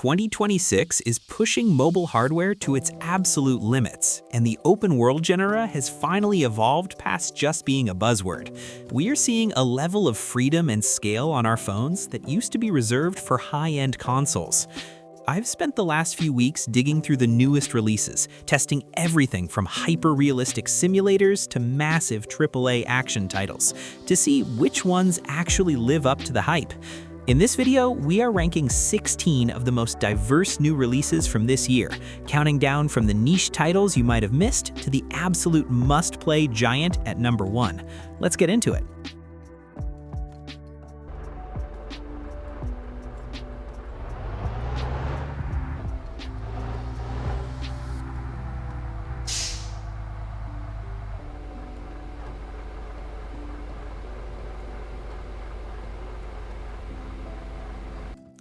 2026 is pushing mobile hardware to its absolute limits, and the open world genre has finally evolved past just being a buzzword. We are seeing a level of freedom and scale on our phones that used to be reserved for high-end consoles. I've spent the last few weeks digging through the newest releases, testing everything from hyper-realistic simulators to massive AAA action titles, to see which ones actually live up to the hype. In this video, we are ranking 16 of the most diverse new releases from this year, counting down from the niche titles you might have missed to the absolute must-play giant at number 1. Let's get into it.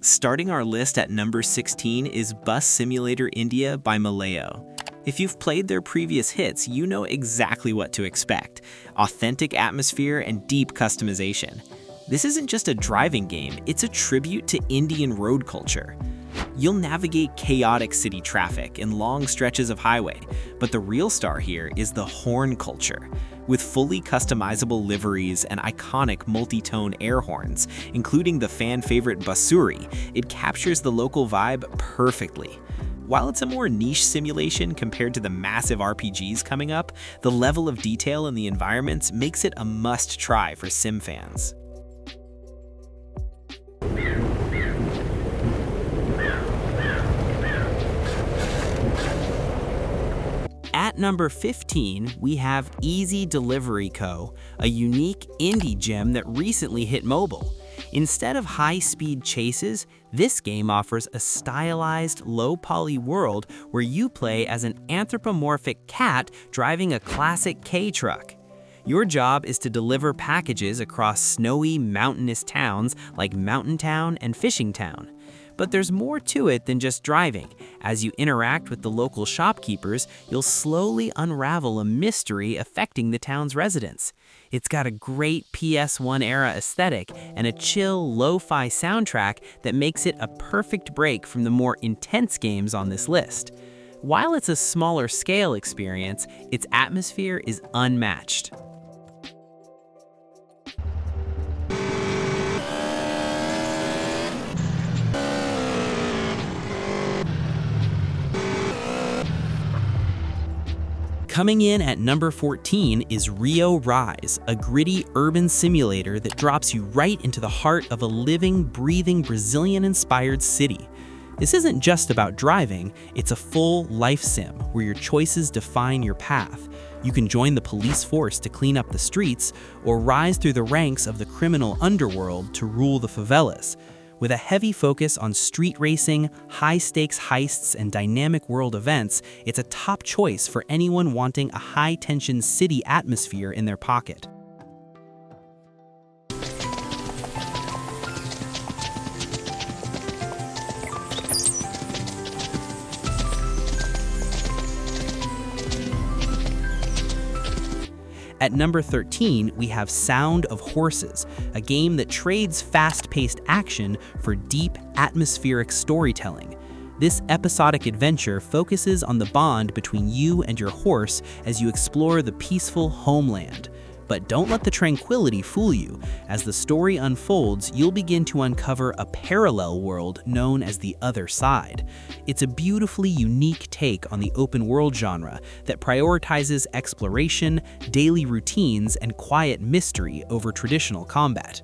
Starting our list at number 16 is Bus Simulator India by Maleo. If you've played their previous hits, you know exactly what to expect: authentic atmosphere and deep customization. This isn't just a driving game, it's a tribute to Indian road culture. You'll navigate chaotic city traffic and long stretches of highway, but the real star here is the horn culture. With fully customizable liveries and iconic multi-tone air horns, including the fan-favorite Bansuri, it captures the local vibe perfectly. While it's a more niche simulation compared to the massive RPGs coming up, the level of detail in the environments makes it a must-try for sim fans. At number 15, we have Easy Delivery Co., a unique indie gem that recently hit mobile. Instead of high-speed chases, this game offers a stylized, low-poly world where you play as an anthropomorphic cat driving a classic K-truck. Your job is to deliver packages across snowy, mountainous towns like Mountain Town and Fishing Town. But there's more to it than just driving. As you interact with the local shopkeepers, you'll slowly unravel a mystery affecting the town's residents. It's got a great PS1 era aesthetic and a chill, lo-fi soundtrack that makes it a perfect break from the more intense games on this list. While it's a smaller scale experience, its atmosphere is unmatched. Coming in at number 14 is Rio Rise, a gritty urban simulator that drops you right into the heart of a living, breathing, Brazilian-inspired city. This isn't just about driving, it's a full life sim where your choices define your path. You can join the police force to clean up the streets, or rise through the ranks of the criminal underworld to rule the favelas. With a heavy focus on street racing, high-stakes heists, and dynamic world events, it's a top choice for anyone wanting a high-tension city atmosphere in their pocket. At number 13, we have Sound of Horses, a game that trades fast-paced action for deep, atmospheric storytelling. This episodic adventure focuses on the bond between you and your horse as you explore the peaceful homeland. But don't let the tranquility fool you. As the story unfolds, you'll begin to uncover a parallel world known as the Other Side. It's a beautifully unique take on the open world genre that prioritizes exploration, daily routines, and quiet mystery over traditional combat.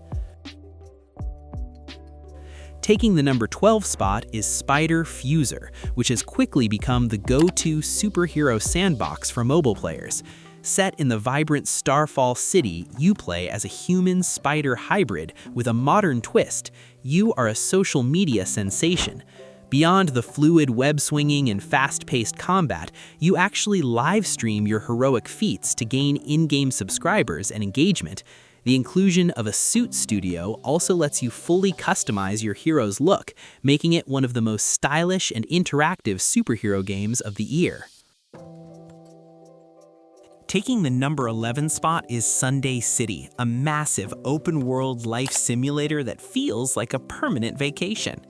Taking the number 12 spot is Spider Fuser, which has quickly become the go-to superhero sandbox for mobile players. Set in the vibrant Starfall city, you play as a human-spider hybrid with a modern twist. You are a social media sensation. Beyond the fluid web-swinging and fast-paced combat, you actually live-stream your heroic feats to gain in-game subscribers and engagement. The inclusion of a suit studio also lets you fully customize your hero's look, making it one of the most stylish and interactive superhero games of the year. Taking the number 11 spot is Sunday City, a massive open-world life simulator that feels like a permanent vacation.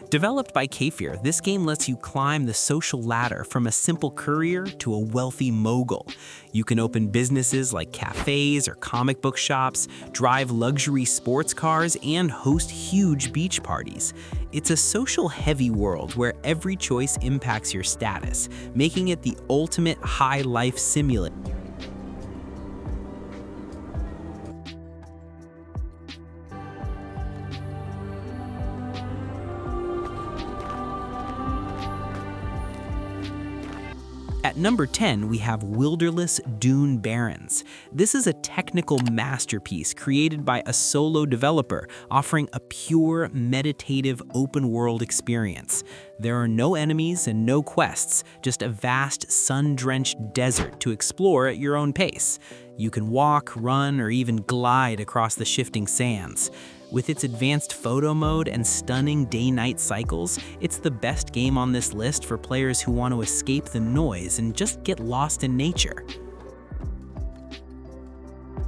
Developed by Kefir, this game lets you climb the social ladder from a simple courier to a wealthy mogul. You can open businesses like cafes or comic book shops, drive luxury sports cars, and host huge beach parties. It's a social-heavy world where every choice impacts your status, making it the ultimate high-life simulator. At number 10, we have Wilderless Dune Barrens. This is a technical masterpiece created by a solo developer, offering a pure, meditative, open-world experience. There are no enemies and no quests, just a vast, sun-drenched desert to explore at your own pace. You can walk, run, or even glide across the shifting sands. With its advanced photo mode and stunning day-night cycles, it's the best game on this list for players who want to escape the noise and just get lost in nature.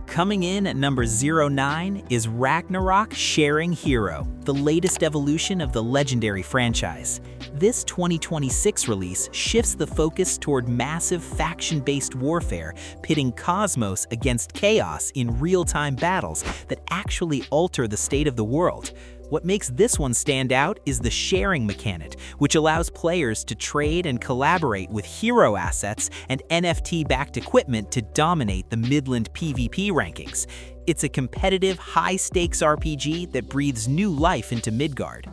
Coming in at number 09 is Ragnarok Sharing Hero, the latest evolution of the legendary franchise. This 2026 release shifts the focus toward massive faction-based warfare, pitting Cosmos against Chaos in real-time battles that actually alter the state of the world. What makes this one stand out is the sharing mechanic, which allows players to trade and collaborate with hero assets and NFT-backed equipment to dominate the Midland PvP rankings. It's a competitive, high-stakes RPG that breathes new life into Midgard.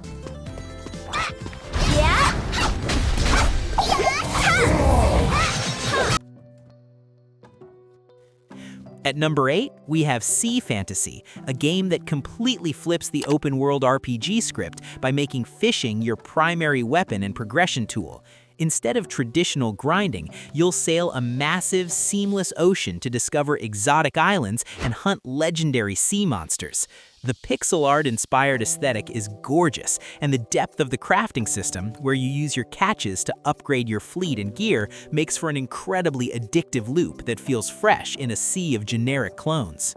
At number 8, we have Sea Fantasy, a game that completely flips the open-world RPG script by making fishing your primary weapon and progression tool. Instead of traditional grinding, you'll sail a massive, seamless ocean to discover exotic islands and hunt legendary sea monsters. The pixel art-inspired aesthetic is gorgeous, and the depth of the crafting system, where you use your catches to upgrade your fleet and gear, makes for an incredibly addictive loop that feels fresh in a sea of generic clones.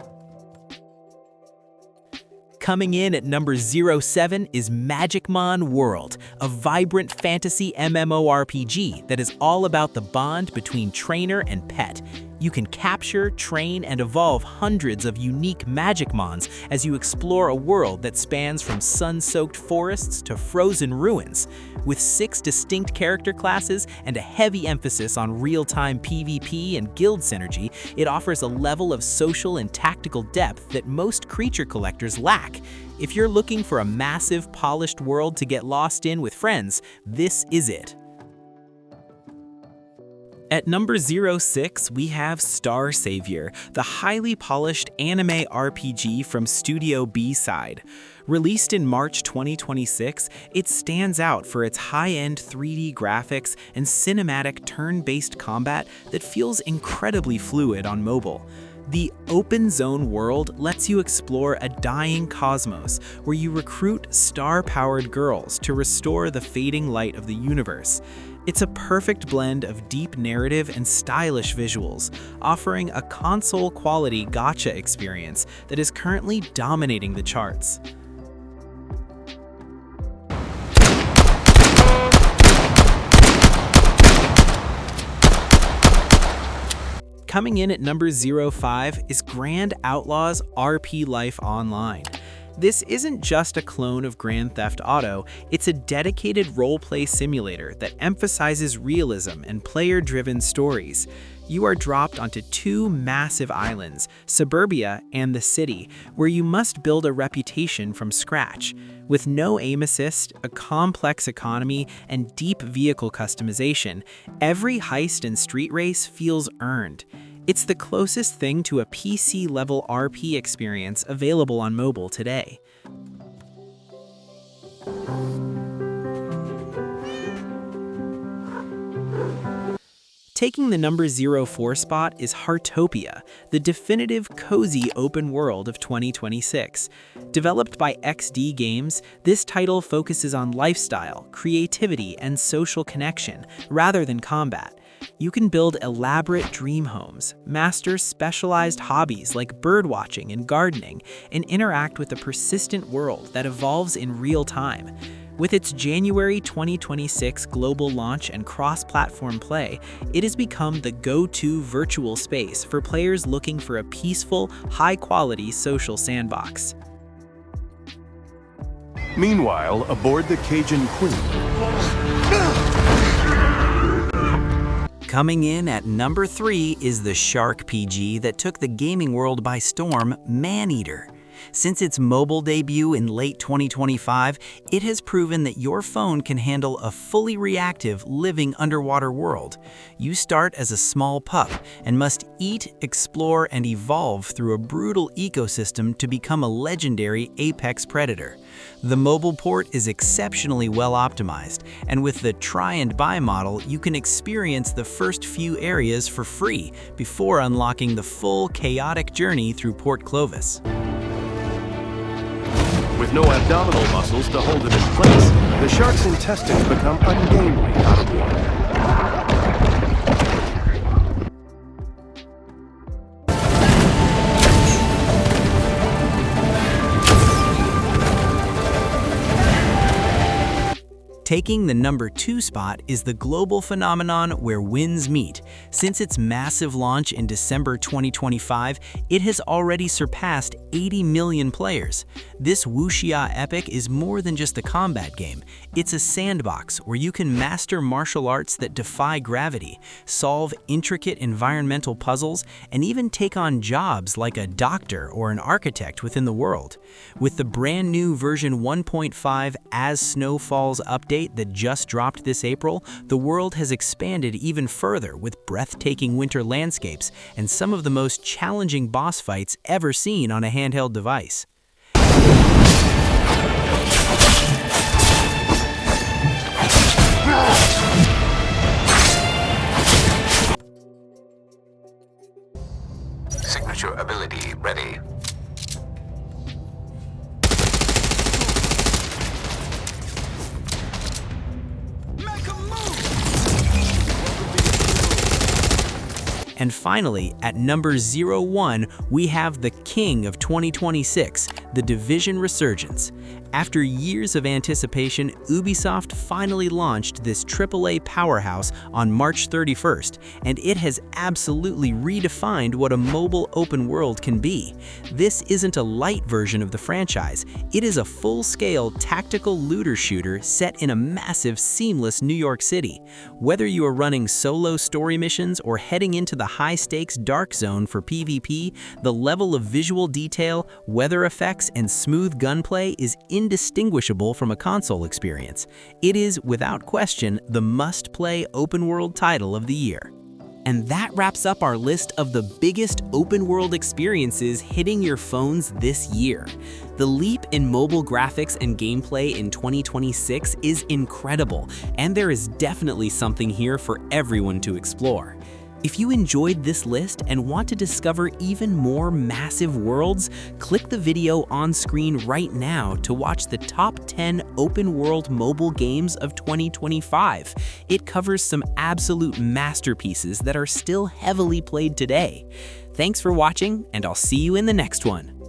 Coming in at number 07 is Magicmon World, a vibrant fantasy MMORPG that is all about the bond between trainer and pet. You can capture, train, and evolve hundreds of unique Magicmons as you explore a world that spans from sun-soaked forests to frozen ruins. With 6 distinct character classes and a heavy emphasis on real-time PvP and guild synergy, it offers a level of social and tactical depth that most creature collectors lack. If you're looking for a massive, polished world to get lost in with friends, this is it. At number 06, we have StarSavior, the highly polished anime RPG from Studio B-Side. Released in March 2026, it stands out for its high-end 3D graphics and cinematic turn-based combat that feels incredibly fluid on mobile. The open zone world lets you explore a dying cosmos where you recruit star-powered girls to restore the fading light of the universe. It's a perfect blend of deep narrative and stylish visuals, offering a console-quality gacha experience that is currently dominating the charts. Coming in at number 05 is Grand Outlaws RP Life Online. This isn't just a clone of Grand Theft Auto, it's a dedicated roleplay simulator that emphasizes realism and player-driven stories. You are dropped onto 2 massive islands, Suburbia and the City, where you must build a reputation from scratch. With no aim assist, a complex economy, and deep vehicle customization, every heist and street race feels earned. It's the closest thing to a PC-level RP experience available on mobile today. Taking the number 04 spot is Heartopia, the definitive cozy open world of 2026. Developed by XD Games, this title focuses on lifestyle, creativity, and social connection, rather than combat. You can build elaborate dream homes, master specialized hobbies like birdwatching and gardening, and interact with a persistent world that evolves in real time. With its January 2026 global launch and cross-platform play, it has become the go-to virtual space for players looking for a peaceful, high-quality social sandbox. Meanwhile, aboard the Cajun Queen. Coming in at number 3 is the Shark PG that took the gaming world by storm, Maneater. Since its mobile debut in late 2025, it has proven that your phone can handle a fully reactive, living underwater world. You start as a small pup and must eat, explore, and evolve through a brutal ecosystem to become a legendary apex predator. The mobile port is exceptionally well optimized, and with the try and buy model, you can experience the first few areas for free before unlocking the full chaotic journey through Port Clovis. With no abdominal muscles to hold it in place, the shark's intestines become ungainly out of water. Taking the number 2 spot is the global phenomenon where winds meet. Since its massive launch in December 2025, it has already surpassed 80 million players. This wuxia epic is more than just a combat game. It's a sandbox where you can master martial arts that defy gravity, solve intricate environmental puzzles, and even take on jobs like a doctor or an architect within the world. With the brand new version 1.5 As Snow Falls update that just dropped this April, the world has expanded even further with breathtaking winter landscapes and some of the most challenging boss fights ever seen on a handheld device. Signature ability ready. And finally, at number 01, we have the king of 2026, the Division Resurgence. After years of anticipation, Ubisoft finally launched this AAA powerhouse on March 31st, and it has absolutely redefined what a mobile open world can be. This isn't a light version of the franchise, it is a full-scale tactical looter shooter set in a massive, seamless New York City. Whether you are running solo story missions or heading into the high-stakes dark zone for PvP, the level of visual detail, weather effects, and smooth gunplay is indistinguishable from a console experience. It is, without question, the must-play open-world title of the year. And that wraps up our list of the biggest open-world experiences hitting your phones this year. The leap in mobile graphics and gameplay in 2026 is incredible, and there is definitely something here for everyone to explore. If you enjoyed this list and want to discover even more massive worlds, click the video on screen right now to watch the top 10 open-world mobile games of 2025. It covers some absolute masterpieces that are still heavily played today. Thanks for watching, and I'll see you in the next one.